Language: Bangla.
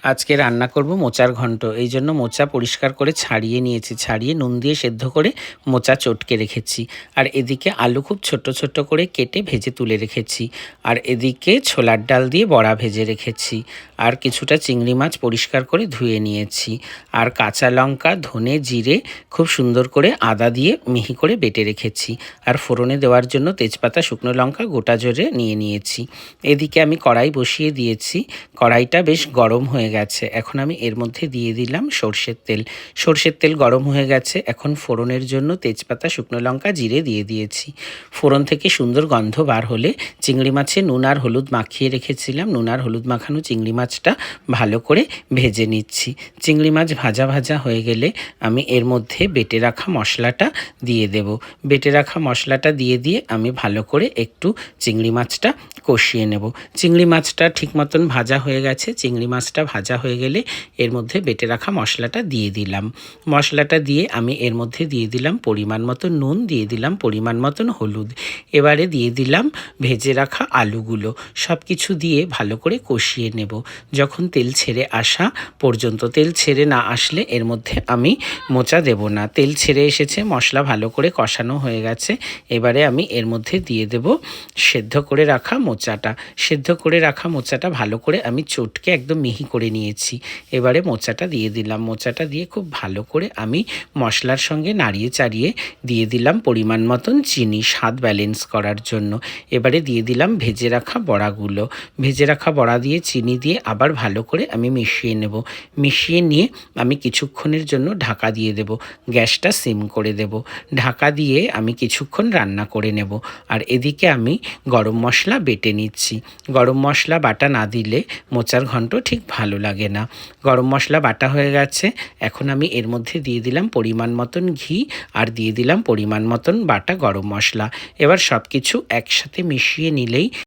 আজকে রান্না করব মোচার ঘন্ট। এই জন্য মোচা পরিষ্কার করে ছাড়িয়ে নিয়েছি, ছাড়িয়ে নুন দিয়ে সেদ্ধ করে মোচা চটকে রেখেছি। আর এদিকে আলু খুব ছোট ছোট করে কেটে ভেজে তুলে রেখেছি। আর এদিকে ছোলার ডাল দিয়ে বড়া ভেজে রেখেছি। আর কিছুটা চিংড়ি মাছ পরিষ্কার করে ধুয়ে নিয়েছি। আর কাঁচা লঙ্কা, ধনে, জিরে খুব সুন্দর করে আদা দিয়ে মিহি করে বেটে রেখেছি। আর ফোড়নে দেওয়ার জন্য তেজপাতা, শুকনো লঙ্কা গোটা জোরে নিয়ে নিয়েছি। এদিকে আমি কড়াই বসিয়ে দিয়েছি। কড়াইটা বেশ গরম হয়ে গেছে। এখন আমি এর মধ্যে দিয়ে দিলাম সর্ষের তেল। সর্ষের তেল গরম হয়ে গেছে। এখন ফোড়নের জন্য তেজপাতা, শুকনো লঙ্কা, জিরে দিয়ে দিয়েছি। ফোড়ন থেকে সুন্দর গন্ধ বার হলে চিংড়ি মাছে নুন আর হলুদ মাখিয়ে রেখেছিলাম। নুন আর হলুদ মাখানো চিংড়ি মাছটা ভালো করে ভেজে নিচ্ছি। চিংড়ি মাছ ভাজা ভাজা হয়ে গেলে আমি এর মধ্যে বেটে রাখা মশলাটা দিয়ে দেব। বেটে রাখা মশলাটা দিয়ে আমি ভালো করে একটু চিংড়ি মাছটা কষিয়ে নেব। চিংড়ি মাছটা ঠিক মতন ভাজা হয়ে গেছে। চিংড়ি মাছটা ভাজা হয়ে গেলে এর মধ্যে বেটে রাখা মশলাটা দিয়ে দিলাম। মশলাটা দিয়ে আমি এর মধ্যে দিয়ে দিলাম পরিমাণ মতো নুন, দিয়ে দিলাম পরিমাণ মতন হলুদ। এবারে দিয়ে দিলাম ভেজে রাখা আলুগুলো। সব কিছু দিয়ে ভালো করে কষিয়ে নেব যখন তেল ছেড়ে আসা পর্যন্ত। তেল ছেড়ে না আসলে এর মধ্যে আমি মোচা দেব না। তেল ছেড়ে এসেছে, মশলা ভালো করে কষানো হয়ে গেছে। এবারে আমি এর মধ্যে দিয়ে দেব সেদ্ধ করে রাখা মোচাটা। সেদ্ধ করে রাখা মোচাটা ভালো করে আমি চটকে একদম মিহি করে নিয়েছি। এবারে মোচাটা দিয়ে দিলাম। মোচাটা দিয়ে খুব ভালো করে আমি মশলার সঙ্গে নাড়িয়ে চাড়িয়ে দিয়ে দিলাম পরিমাণ মতন চিনি, স্বাদ ব্যালেন্স করার জন্য। এবারে দিয়ে দিলাম ভেজে রাখা বড়াগুলো। ভেজে রাখা বড়া দিয়ে চিনি দিয়ে আবার ভালো করে আমি মিশিয়ে নেব। মিশিয়ে নিয়ে আমি কিছুক্ষণের জন্য ঢাকা দিয়ে দেব। গ্যাসটা সিম করে দেব। ঢাকা দিয়ে আমি কিছুক্ষণ রান্না করে নেব। আর এদিকে আমি গরম মশলা বেটে নিচ্ছি। গরম মশলা বাটা না দিলে মোচার ঘন্ট ঠিক ভালো লাগে না। গরম মশলা বাটা হয়ে গেছে। এখন আমি এর মধ্যে দিয়ে দিলাম পরিমাণ মতন ঘি আর দিয়ে দিলাম পরিমাণ মতন বাটা গরম মশলা। এবার সব কিছু একসাথে মিশিয়ে নিলেই